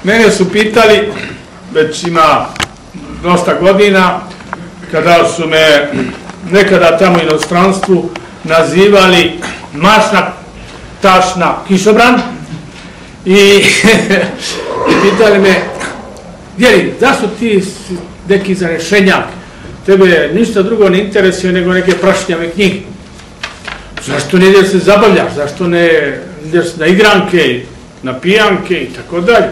Mene su pitali, već ima dosta godina, kada su me nekada tamo u inostranstvu nazivali mašna, tašna, kišobran i pitali me, Vjeri, zašto ti neki zanešenjak, tebe ništa drugo ne interesuje nego neke prašnjave knjige? Zašto ne ideš se zabavljaš, zašto ne ideš na igranke, na pijanke i tako dalje?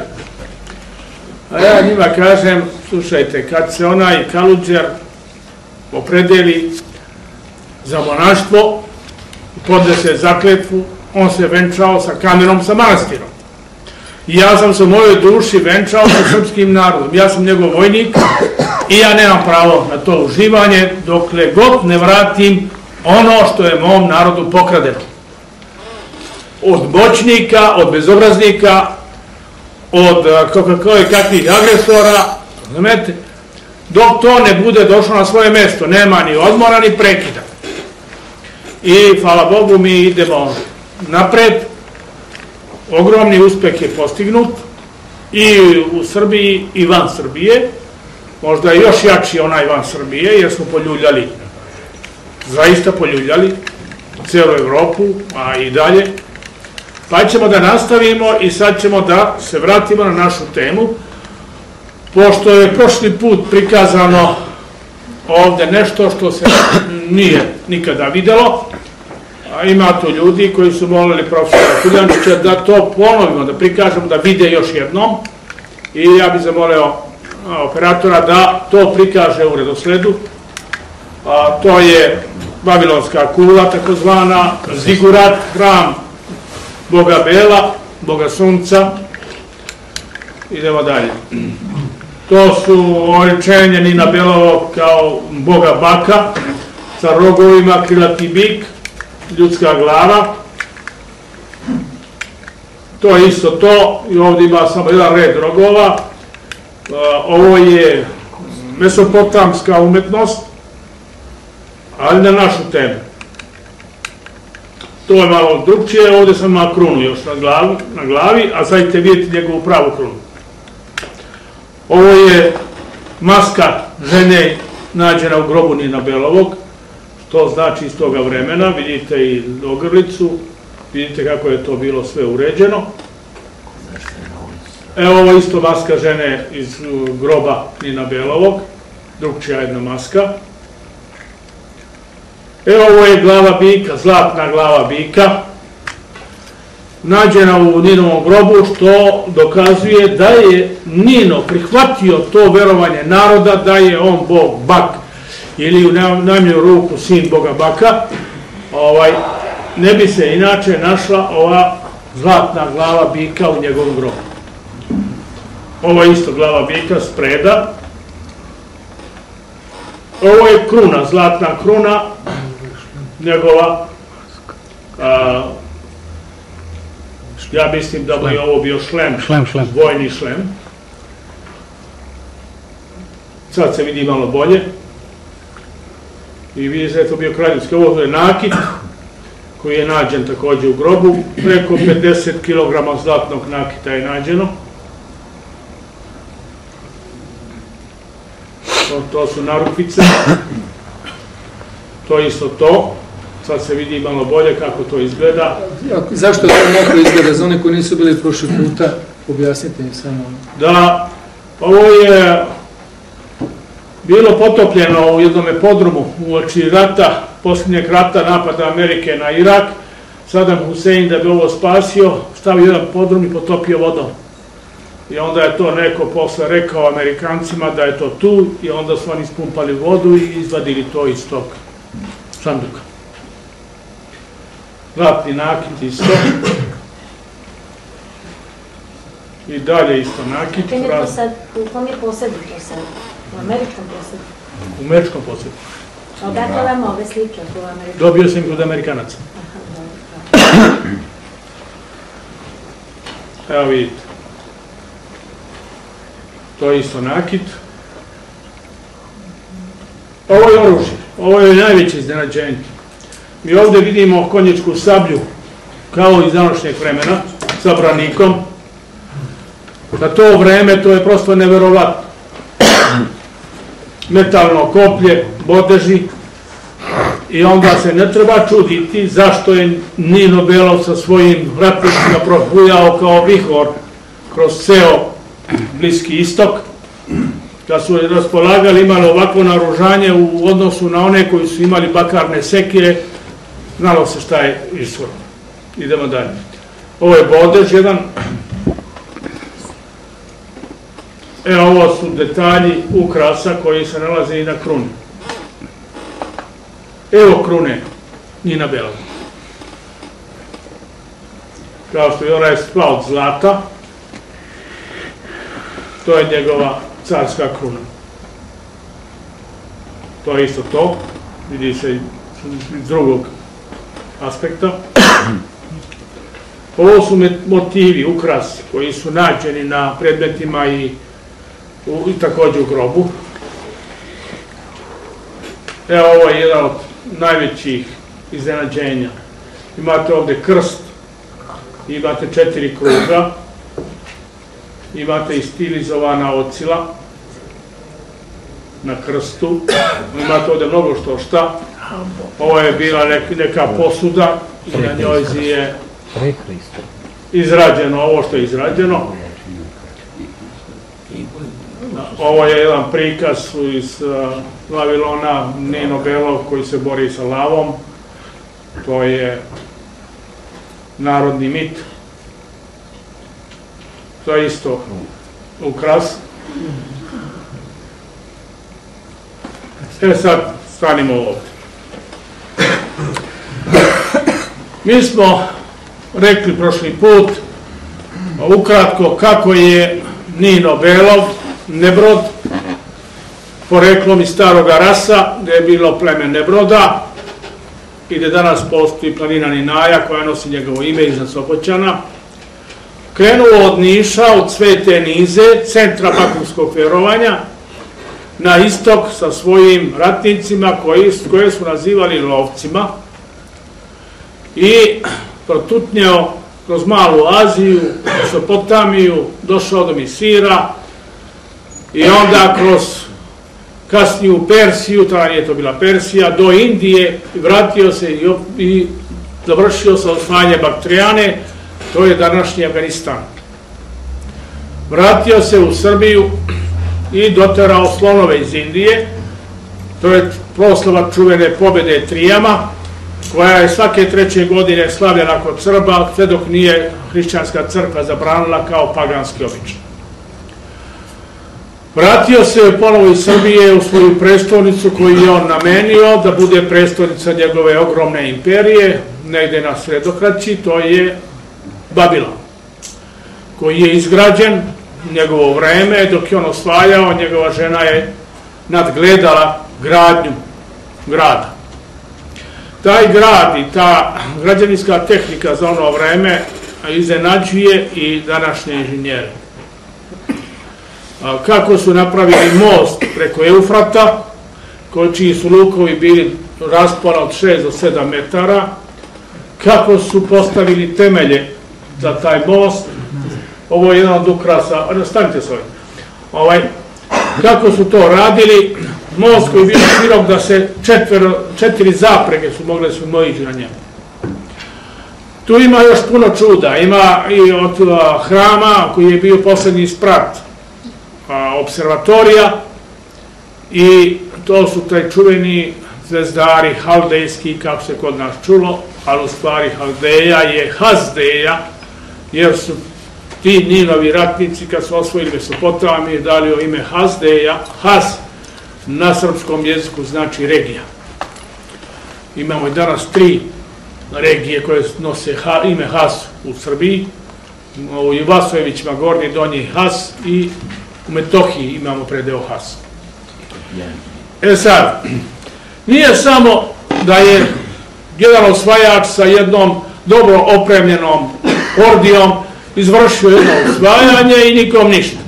A ja njima kažem, slušajte, kad se onaj Kaludžer opredeli za monaštvo, podnese zakletvu, on se venčao sa kamenom sa manastirom. I ja sam se u mojoj duši venčao sa srpskim narodom. Ja sam njegov vojnik i ja nemam pravo na to uživanje dokle god ne vratim ono što je mom narodu pokradeno. Od moćnika, od bezobraznika, od kakvih agresora, znamete, dok to ne bude došlo na svoje mesto, nema ni odmora ni prekida. I hvala Bogu mi idemo napred, ogromni uspeh je postignut i u Srbiji i van Srbije, možda je još jači onaj van Srbije jer smo poljuljali, zaista poljuljali celu Evropu, a i dalje. Pa ćemo da nastavimo i sad ćemo da se vratimo na našu temu, pošto je prošli put prikazano ovde nešto što se nije nikada videlo, a ima tu ljudi koji su molili profesora Kuljančića da to ponovimo, da prikažemo, da vide još jednom, i ja bih zamolio operatora da to prikaže u redosledu. To je Babilonska kula, takozvana, Zigurat, hram Boga Bela, Boga Sunca. Idemo dalje. To su oličenje Nina Belovog kao Boga Baka, sa rogovima, krilati bik, ljudska glava. To je isto to, i ovdje ima samo jedan red rogova. Ovo je mesopotamska umetnost, ali na našu temu. To je malo drugčije, ovdje sam ima krunu još na glavi, a sad ćete vidjeti njegovu pravu krunu. Ovo je maska žene nađena u grobu Nina Belovog, što znači iz toga vremena, vidite i ogrlicu, vidite kako je to bilo sve uređeno. Evo ovo isto maska žene iz groba Nina Belovog, drugčija jedna maska. Evo ovo je glava bika, zlatna glava bika, nađena u Ninovom grobu, što dokazuje da je Nino prihvatio to verovanje naroda da je on Bog Bak, ili u najmanju ruku sin Boga Baka. Ne bi se inače našla ova zlatna glava bika u njegovom grobu. Ovo je isto glava bika spreda. Ovo je kruna, zlatna kruna njegova. Ja mislim da bi ovo bio šlem, vojni šlem. Sad se vidi malo bolje. I vidite da je to bio kraljevski. Ovo je nakit koji je nađen također u grobu. Preko 50 kg zlatnog nakita je nađeno. To su narukvice. To je isto to. Sad se vidi malo bolje kako to izgleda. Zašto to mokro izgleda? Za one koji nisu bili prošli puta, objasnite mi samo. Da, ovo je bilo potopljeno u jednom podrumu uoči rata, posljednjeg rata, napada Amerike na Irak. Saddam Hussein, da bi ovo spasio, stavio jedan podrum i potopio vodom. I onda je to neko posle rekao Amerikancima da je to tu, i onda su oni ispumpali vodu i izvadili to iz tog sanduka. Zlatni nakit isto. I dalje isto nakit. U kom je posjedu to sad? U američkom posjedu? U američkom posjedu. Odakle vam ove slike u američkom? Dobio sam ih od Amerikanaca. Evo vidite. To je isto nakit. Ovo je oružje. Ovo je najveće iznenađenje. Mi ovdje vidimo konjičku sablju, kao iz današnjeg vremena, sa branikom. Za to vreme to je prosto neverovatno. Metalno koplje, bodeži, i onda se ne treba čuditi zašto je Nino Belov sa svojim ratnicima prohujao kao vihor kroz ceo Bliski istok. Kad su raspolagali, imali ovakvo naoružanje u odnosu na one koji su imali bakarne sekire, znalo se šta je ishod. Idemo dalje. Ovo je bodež jedan. Ovo su detalji ukrasa koji se nalaze i na kruni. Evo krune Nina Belova. Kao što je onaj sva od zlata, to je njegova carska kruna. To je isto to, vidi se iz drugog aspekta. Ovo su motivi, ukrasi, koji su nađeni na predmetima i također u grobu. Evo, ovo je jedan od najvećih iznenađenja. Imate ovde krst, imate 4 kruga, imate i stilizovana ocila na krstu, imate ovde mnogo što šta. Ovo je bila neka posuda i na njoj je izrađeno ovo što je izrađeno. Ovo je jedan prikaz iz Vavilona, Nino Belov koji se bori sa lavom. To je narodni mit. To je isto ukras. Sad stanimo ovdje. Mi smo rekli prošli put ukratko kako je Nino Belov, Nebrod, poreklom iz Staroga Rasa, gde je bilo pleme Nebroda i gde danas postoji planina Ninaja koja nosi njegovo ime iznad Sopoćana. Krenuo od Niša, od Svete Nize, centra bakurskog verovanja, na istok sa svojim ratnicima koje su nazivali lovcima i protutnjao kroz Malu Aziju, Mesopotamiju, došao do Misira i onda kroz kasniju Persiju, tada nije to bila Persija, do Indije, vratio se i završio sa osvajanje Baktrijane, to je današnji Afganistan. Vratio se u Srbiju i doterao slonove iz Indije, to je proslava čuvene pobjede Trijama, koja je svake 3. godine slavljena kod Srba, sve dok nije hrišćanska crkva zabranila kao paganski običaj. Vratio se ponovo iz Srbije u svoju prestolnicu koju je on namenio da bude prestolnica njegove ogromne imperije, negde na Sredokraći, to je Babilon, koji je izgrađen u njegovo vreme. Dok je on osvajao, njegova žena je nadgledala gradnju grada. Taj grad i ta građevinska tehnika za ono vreme iznenađuje i današnje inženjere. Kako su napravili most preko Eufrata, čiji su lukovi bili raspona od 6 do 7 metara, kako su postavili temelje za taj most. Ovo je jedan od ukrasa, stanite se ovdje. Kako su to radili, most koji je bio širok da se 4 zaprege su mogle se mojići na njemu. Tu ima još puno čuda, ima i od hrama koji je bio posljednji sprat observatorija i to su taj čuveni zvezdari haldejski, kako se kod nas čulo, ali u stvari Haldeja je Hazdeja, jer su ti Ninovi ratnici kad su osvojili Mesopotamiju dali ime Hazdeja. Haz na srpskom jeziku znači regija. Imamo i danas 3 regije koje nose ime Has u Srbiji. U Vasojevićima Gornji, Donji Has i u Metohiji imamo predeo Has. Sad, nije samo da je jedan osvajač sa jednom dobro opremljenom ordijom izvršio jedno osvajanje i nikom ništa.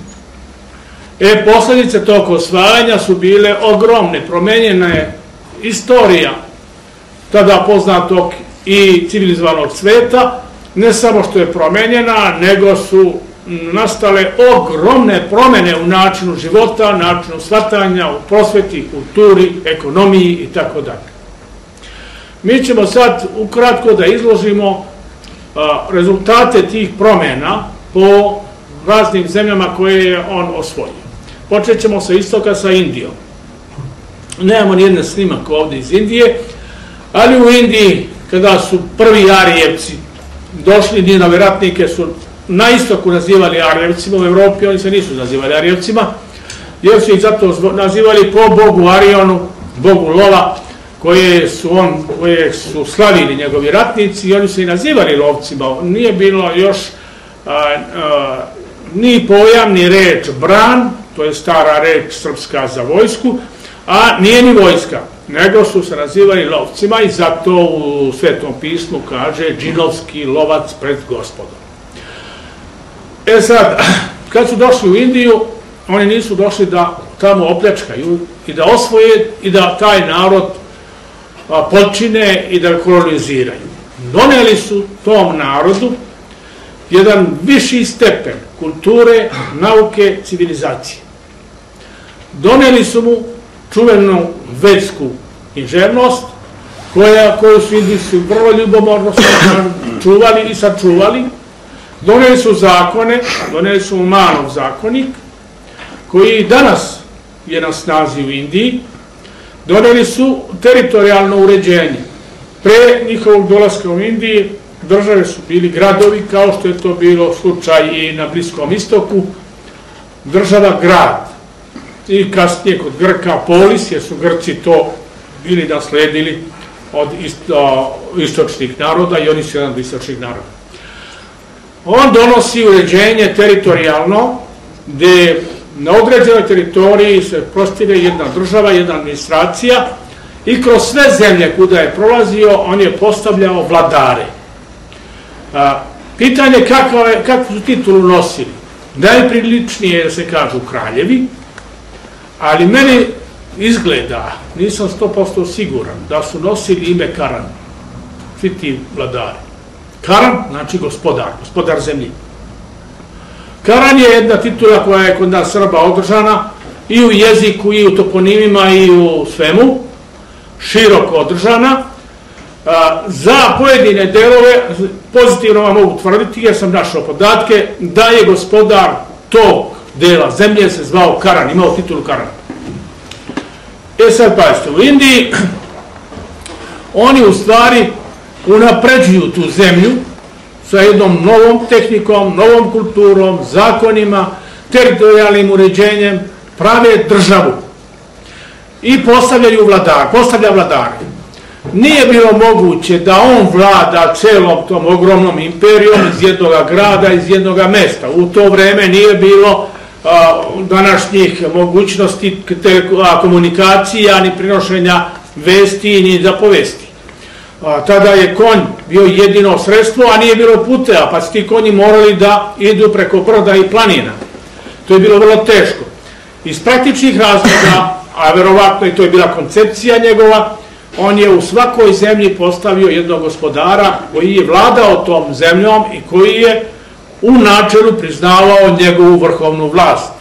Posljedice tog osvajanja su bile ogromne. Promenjena je istorija tada poznatog i civilizovanog sveta, ne samo što je promenjena, nego su nastale ogromne promene u načinu života, načinu shvatanja, u prosveti, kulturi, ekonomiji i tako dalje. Mi ćemo sad ukratko da izložimo rezultate tih promjena po raznim zemljama koje je on osvojio. Počet ćemo sa istoka, sa Indijom. Nemamo nijedne snimak ovdje iz Indije, ali u Indiji, kada su prvi Arijevci došli, Dinove ratnike su na istoku nazivali Arijevcima, u Evropi oni se nisu nazivali Arijevcima, jer su ih zato nazivali po bogu Arionu, bogu lova, koje su slavili njegovi ratnici, i oni su i nazivali lovcima. Nije bilo još ni pojam, ni reč bran, to je stara reč srpska za vojsku, a nije ni vojska, nego su se nazivali lovcima, i zato u Svetom pismu kaže džinovski lovac pred Gospodom. Sad, kad su došli u Indiju, oni nisu došli da tamo opljačkaju i da osvoje i da taj narod počine i da koloniziraju. Doneli su tom narodu jedan viši stepen kulture, nauke, civilizacije. Doneli su mu čuvenu vedsku književnost, koju su Indijci vrlo ljubomorno čuvali i sačuvali. Doneli su zakone, doneli su Manov zakonik, koji danas je na snazi u Indiji. Doneli su teritorijalno uređenje. Pre njihovog dolaska u Indiji države su bili gradovi, kao što je to bilo slučaj i na Bliskom istoku, država grad. I kasnije kod Grka polis, jer su Grci to bili nasledili od istočnih naroda, i oni su jedan od istočnih naroda. On donosi uređenje teritorijalno, gde na određenoj teritoriji se prostire jedna država, jedna administracija, i kroz sve zemlje kuda je prolazio, on je postavljao vladare. Pitanje kakvu su titulu nosili. Najpriličnije je da se kažu kraljevi, ali meni izgleda, nisam 100% siguran, da su nosili ime Karan, svi ti vladari. Karan znači gospodar zemlji. Karan je jedna titula koja je kod nas Srba održana i u jeziku, i u toponimima, i u svemu, široko održana. Za pojedine delove, pozitivno vam mogu tvrditi, jer sam našao podatke, da je gospodar tog dela zemlje se zvao Karan, imao titulu Karan. Sad pazite, u Indiji oni u stvari unapređuju tu zemlju sa jednom novom tehnikom, novom kulturom, zakonima, teritorijalnim uređenjem, prave državu i postavlja vladare. Nije bilo moguće da on vlada celom tom ogromnom imperijom iz jednog grada, iz jednog mesta. U to vreme nije bilo današnjih mogućnosti komunikacija, ni prinošenja vesti, ni zapovesti. Tada je konj bio jedino sredstvo, a nije bilo puteva, pa su ti konji morali da idu preko brda i planina. To je bilo vrlo teško. Iz praktičnih razloga, a verovatno i to je bila koncepcija njegova, on je u svakoj zemlji postavio jednog gospodara koji je vladao tom zemljom i koji je u načelu priznavao njegovu vrhovnu vlast.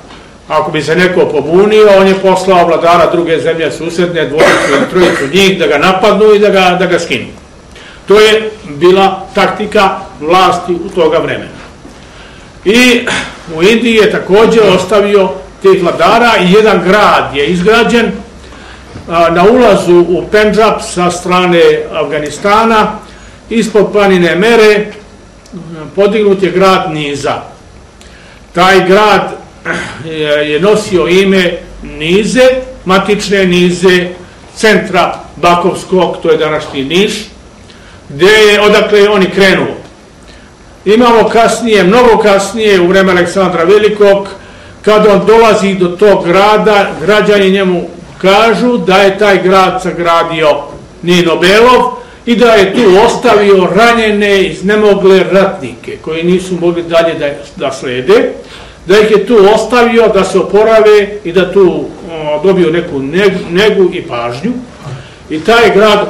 Ako bi se neko pobunio, on je poslao vladara druge zemlje susedne, dvojicu ili trojicu njih, da ga napadnu i da ga skinu. To je bila taktika vlasti u toga vremena. I u Indiji je također ostavio tih vladara i jedan grad je izgrađen na ulazu u Pendžab sa strane Afganistana, ispod planine Mere, podignut je grad Niza. Taj grad je nosio ime Nize, matične Nize, centra Bakovskog, to je današnji Niš, odakle je on i krenuo. Imamo kasnije, mnogo kasnije, u vreme Aleksandra Velikog, kada on dolazi do tog grada, građani njemu kažu da je taj grad sagradio Nino Belov i da je tu ostavio ranjene, iznemogle ratnike koji nisu mogli dalje da slede, da ih je tu ostavio da se oporave i da tu dobiju neku negu i pažnju. I taj grad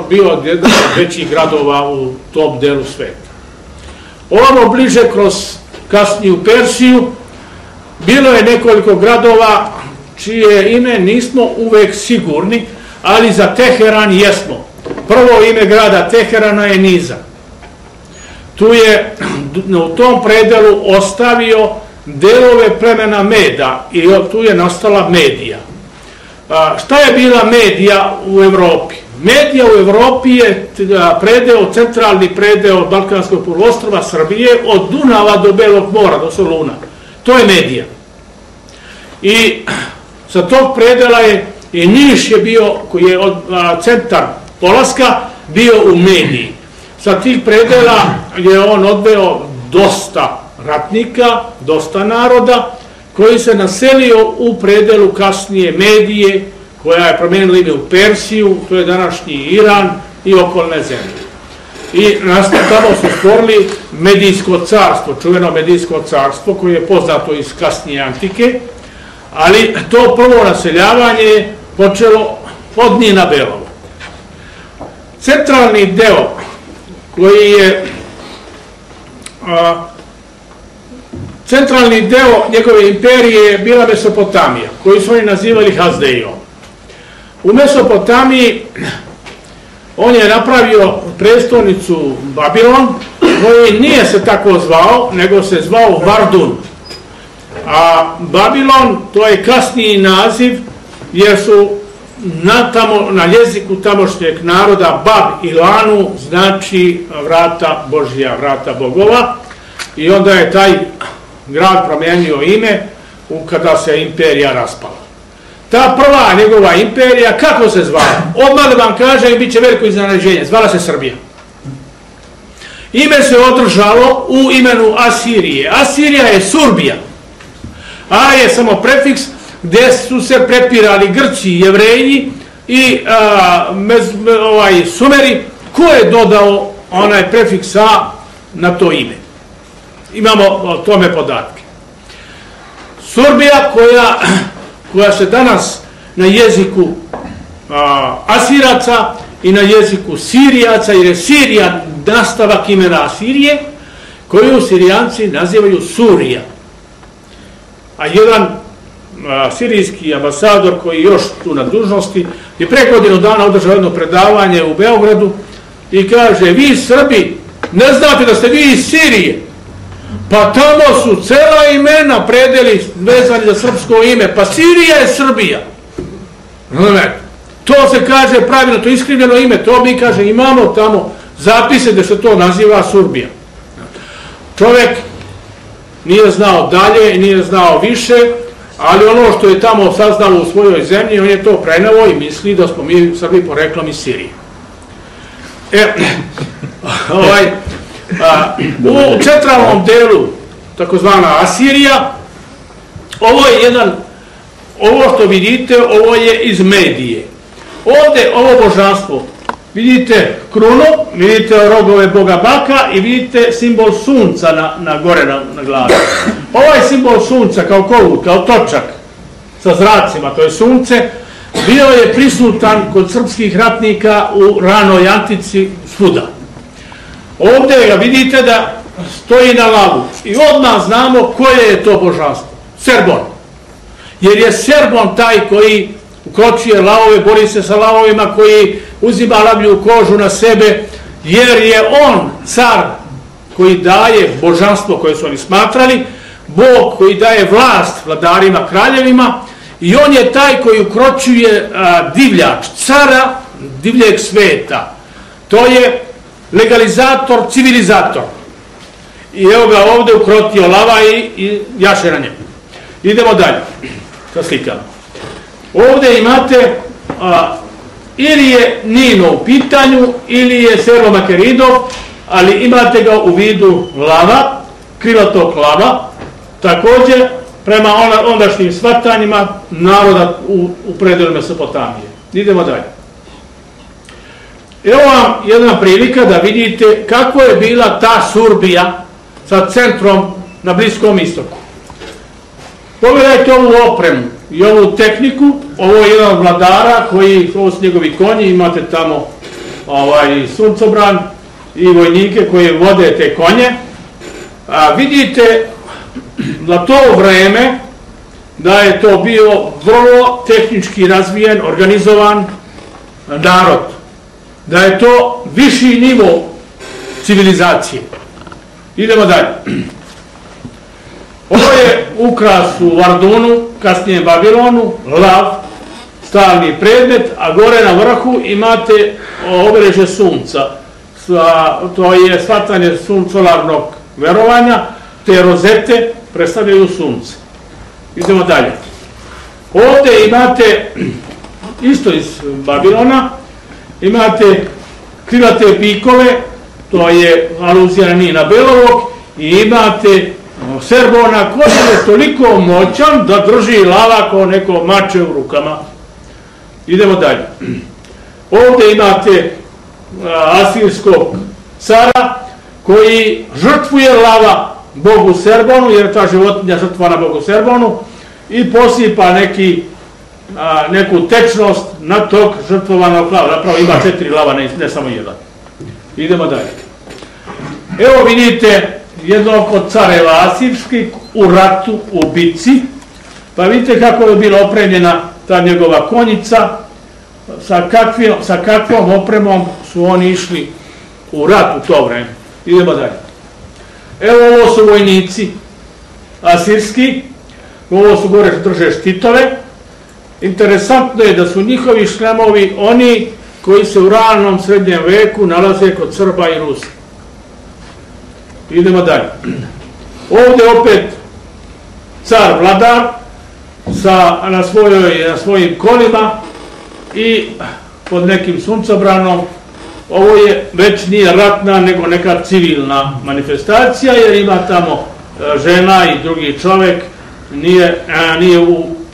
bio od većih gradova u tom delu sveta. Ovamo bliže kroz kasnije u Persiju. Bilo je nekoliko gradova čije ime nismo uvek sigurni, ali za Teheran jesmo. Prvo ime grada Teherana je Nizam. Tu je u tom predelu ostavio delove plemena Meda i tu je nastala Medija. Šta je bila Medija u Evropi? Medija u Evropi je predeo, centralni predeo Balkanskog poluostrva Srbije od Dunava do Belog mora, do Soluna. To je Medija. I sa tog predela je i Niš je bio, koji je centar polaska, bio u Mediji. Sa tih predela je on odveo dosta ratnika, dosta naroda, koji se naselio u predelu kasnije Medije, koja je promenila ime u Persiju, to je današnji Iran i okolne zemlje. I tamo su stvorili Medijsko carstvo, čuveno Medijsko carstvo, koje je poznato iz kasnije antike, ali to prvo naseljavanje je počelo od Nina Belova. Centralni deo koji je centralni deo njegove imperije je bila Mesopotamija, koju su oni nazivali Hazdejom. U Mesopotamiji on je napravio prestolnicu Babilon, koji nije se tako zvao, nego se zvao Vardun. A Babilon, to je kasniji naziv, jer su na jeziku tamošnjeg naroda Bab i Lanu znači vrata Božja, vrata bogova, i onda je taj grad promijenio ime kada se imperija raspala. Ta prva njegova imperija, kako se zvala? Odmah da vam kažem, bit će veliko iznenađenje, zvala se Srbija. Ime se održalo u imenu Asirije. Asirija je Surbija. A je samo prefiks gdje su se prepirali Grci i Jevreji i Sumeri. Ko je dodao onaj prefiks A na to ime? Imamo o tome podatke. Surbija koja se danas na jeziku Asiraca i na jeziku Sirijaca, jer je Sirija nastavak imena Asirije, koju Sirijanci nazivaju Surija. A jedan sirijski ambasador koji je još tu na dužnosti je pre godinu dana održao jedno predavanje u Beogradu i kaže: vi Srbi ne znate da ste vi iz Sirije, pa tamo su cela imena predeli vezani za srpsko ime, pa Sirija je Srbija. To se kaže pravilno, to je iskrivljeno ime, to mi kaže imamo tamo zapise da se to naziva Surbija. Čovjek nije znao dalje, nije znao više, ali ono što je tamo saznalo u svojoj zemlji, on je to preneo i misli da smo mi Srbi poreklom iz Sirije. U centralnom delu, takozvana Asirija, ovo što vidite, ovo je iz Medije. Ovdje ovo božanstvo, vidite krunu, vidite rogove boga Baka i vidite simbol sunca gore na glavi. Ovaj simbol sunca kao kovut, kao točak sa zracima, to je sunce, bio je prisutan kod srpskih ratnika u ranoj antici svuda. Ovdje ga vidite da stoji na lavu i odmah znamo koje je to božanstvo. Serbon. Jer je Serbon taj koji ukročuje lavove, bori se sa lavovima, koji uzima lavlju kožu na sebe, jer je on car koji daje božanstvo koje su oni smatrali, Bog koji daje vlast vladarima, kraljevima, i on je taj koji ukročuje divljač, cara divljeg sveta. To je legalizator, civilizator. I evo ga ovdje ukrotio lava i jaše na njemu. Idemo dalje sa slikama. Ovdje imate ili je Nino u pitanju ili je Servo-Makeridov, ali imate ga u vidu lava, krilatog lava, također prema ondašnjim shvatanjima naroda u predelu Mesopotamije. Idemo dalje. Evo vam jedna prilika da vidite kako je bila ta Surbija sa centrom na Bliskom istoku. Pogledajte ovu opremu i ovu tehniku, ovo je jedan od vladara ovo su njegovi konji, imate tamo suncobran i vojnike koji vode te konje. Vidite na to vreme da je to bio vrlo tehnički razvijen, organizovan narod, da je to viši nivo civilizacije. Idemo dalje. Ovo je ukras u Vardunu, kasnije Babilonu, lav, stalni predmet, a gore na vrhu imate obeležje sunca. To je shvatanje solarnog verovanja, te rozete predstavljaju sunce. Idemo dalje. Ovdje imate, isto iz Babilona, imate krilate pikove, to je aluzija na Nina Belovog, i imate Serbona koji je toliko moćan da drži lava kao neko mače u rukama. Idemo dalje. Ovdje imate asirskog cara koji žrtvuje lava bogu Serbonu, jer je ta životinja žrtvana bogu Serbonu, i posipa neku tečnost na tog žrtvovanog lava. Napravo ima 4 lava, ne samo jedan. Idemo dalje. Evo vidite jednog od careva asirskih u ratu, u bitci, pa vidite kako je bila opremljena ta njegova konjica, sa kakvom opremom su oni išli u rat u to vreme. Idemo dalje. Evo ovo su vojnici asirski, ovo su gore drže štitove. Interesantno je da su njihovi šlemovi oni koji se u ranom srednjem veku nalaze kod Srba i Rusa. Idemo dalje. Ovdje opet car vladar na svojim kolima i pod nekim suncobranom. Ovo je već nije ratna nego neka civilna manifestacija, jer ima tamo žena i drugi čovjek, nije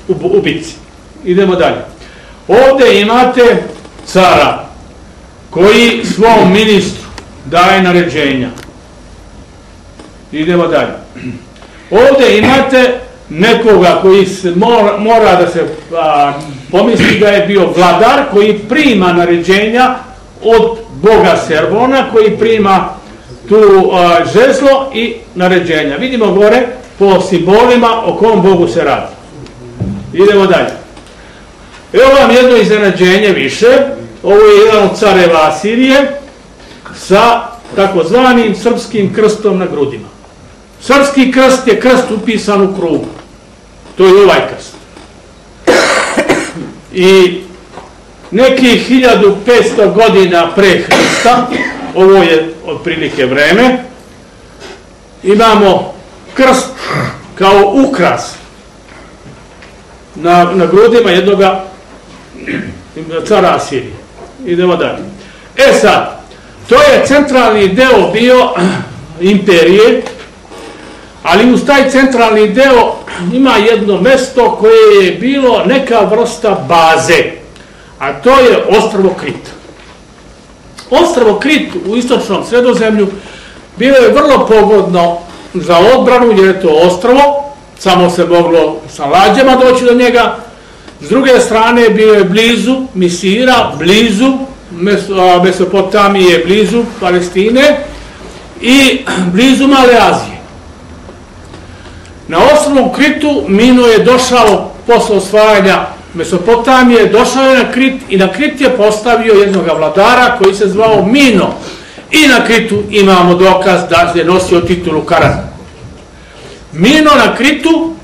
u bitci. Idemo dalje. Ovdje imate cara koji svom ministru daje naređenja. Idemo dalje. Ovdje imate nekoga koji mora da se pomisli da je bio vladar, koji prima naređenja od boga Serbona, koji prima tu žezlo i naređenja. Vidimo gore po simbolima o kom bogu se radi. Idemo dalje. Evo vam jedno iznenađenje više. Ovo je jedan od careva Asirije sa takozvanim srpskim krstom na grudima. Srpski krst je krst upisan u krugu. To je ovaj krst. I nekih 1500 godina pre Hrista, ovo je otprilike vreme, imamo krst kao ukras na grudima jednoga cara Asirije. Idemo dalje. Sad, to je centralni deo bio imperije, ali uz taj centralni deo ima jedno mesto koje je bilo neka vrsta baze, a to je ostrvo Krit. Ostrvo Krit u istočnom Sredozemlju bilo je vrlo pogodno za odbranu, jer je to ostrvo, samo se moglo sa lađama doći do njega. S druge strane bio je blizu Misira, blizu Mesopotamije, blizu Palestine i blizu Male Azije. Na ostrvom Kritu Mino je došao posle osvajanja Mesopotamije, došao je na Krit i na Krit je postavio jednog vladara koji se zvao Mino. I na Kritu imamo dokaz da je nosio titulu Karan. Mino na Kritu,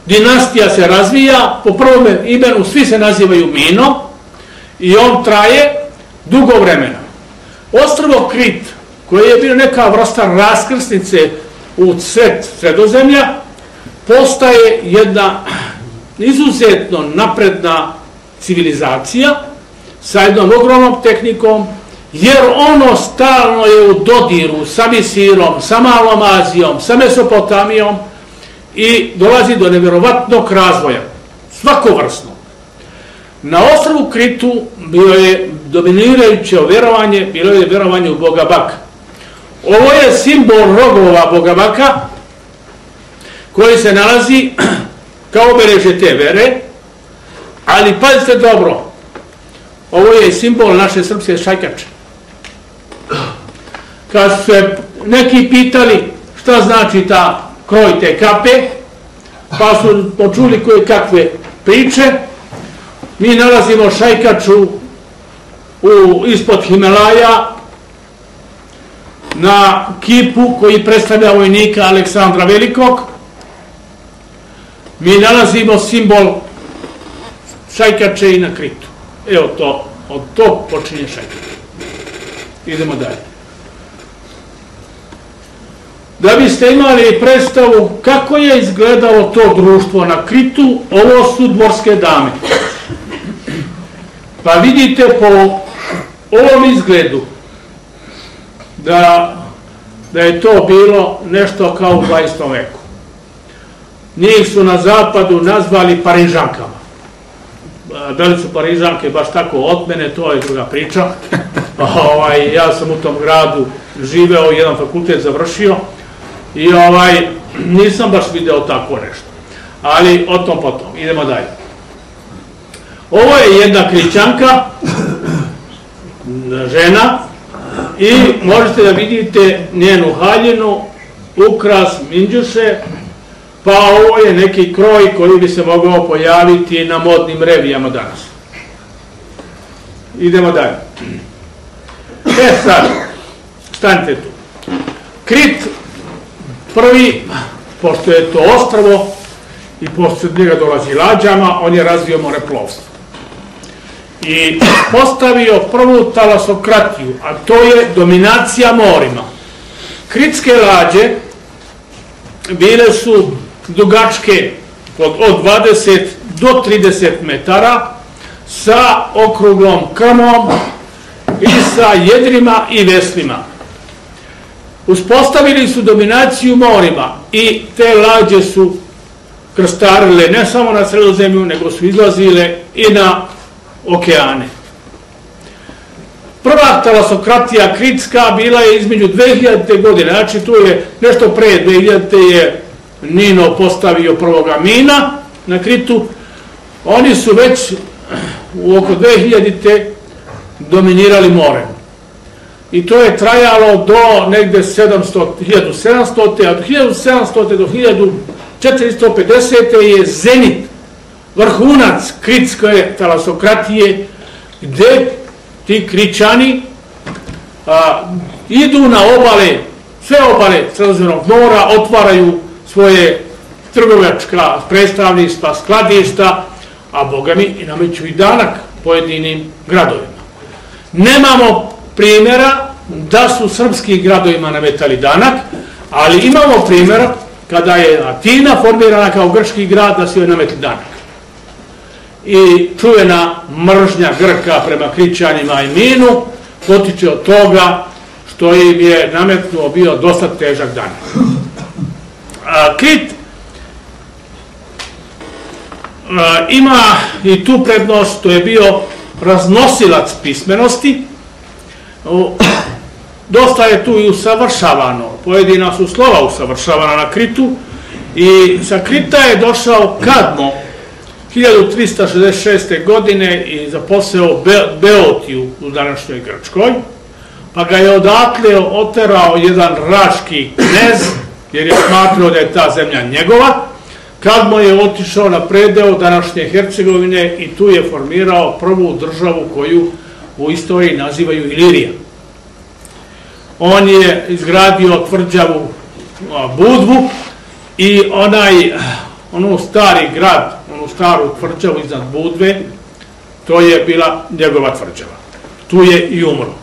dinastija se razvija, po prvom imenu svi se nazivaju Mino i on traje dugo vremena. Ostrvo Krit, koje je bilo neka vrsta raskrsnice u Sredozemlja, postaje jedna izuzetno napredna civilizacija sa jednom ogromnom tehnikom, jer ono stalno je u dodiru sa Misirom, sa Malom Azijom, sa Mesopotamijom i dolazi do nevjerovatnog razvoja, svakovrsno. Na ostrvu Kritu bilo je dominirajuće vjerovanje, bilo je vjerovanje u boga Baka. Ovo je simbol rogova boga Baka, koji se nalazi kao obeležje te vere, ali pazite dobro, ovo je simbol naše srpske šajkače. Kad su se neki pitali šta znači ta kroj te kape, pa su počuli koje kakve priče. Mi nalazimo šajkaču ispod Himalaja na kipu koji predstavlja vojnika Aleksandra Velikog. Mi nalazimo simbol šajkače i na Kritu. Evo to, od tog počinje šajkača. Idemo dalje. Da biste imali predstavu kako je izgledalo to društvo na Kritu, ovo su dvorske dame. Pa vidite po ovom izgledu da je to bilo nešto kao u 20. veku. Njih su na zapadu nazvali Parižankama. Da li su Parižanke baš tako od mene, to je druga priča. Ja sam u tom gradu živeo, jedan fakultet završio i nisam baš video tako nešto. Ali o tom potom. Idemo dalje. Ovo je jedna Krićanka, žena, i možete da vidite njenu haljinu, ukras, minđuše, pa ovo je neki kroj koji bi se mogao pojaviti na modnim revijama danas. Idemo dalje. Sad, stanite tu. Krit prvi, pošto je to ostrvo i pošto od njega dolazi lađama, on je razvio moreplovstvo. I postavio prvu talasokratiju, a to je dominacija morima. Kritske lađe bile su dugačke od 20 do 30 metara sa okruglom krmom i sa jedrima i veslima. Uspostavili su dominaciju morima i te lađe su krstarile ne samo na Sredozemlju, nego su izlazile i na okeane. Prva talasokratija kritska bila je između 2000. godine, znači tu je nešto pre 2000. je Nino postavio prvog Amina na Kritu. Oni su već u oko 2000. dominirali morem. I to je trajalo do negde 1700. A od 1700. do 1450. je zenit, vrhunac kritske talasokratije, gde ti Krićani idu na obale, sve obale Sredozemnog mora, otvaraju svoje trgovačka predstavništva, skladišta, a boga mi i nameću i danak pojedinim gradovima. Nemamo primjera da su srpskim gradovima nametali danak, ali imamo primjera kada je Atina formirana kao grčki grad da su joj nametli danak. I čuvena mržnja Grka prema Krićanima i Minu potiče od toga što im je nametnuo bio dosta težak danak. Krit ima i tu prednost što je bio raznosilac pismenosti. Dosta je tu i usavršavano, pojedina su slova usavršavana na Kritu i sa Krita je došao Kadmo 1366. godine i zaposeo Beotiju u današnjoj Grčkoj, pa ga je odatle oterao jedan raški knez, jer je smatrao da je ta zemlja njegova. Kadmo je otišao na predeo današnje Hercegovine i tu je formirao prvu državu koju u istoriji nazivaju Ilirija. On je izgradio tvrđavu Budvu i onu stari grad, onu staru tvrđavu iznad Budve, to je bila njegova tvrđava. Tu je i umro.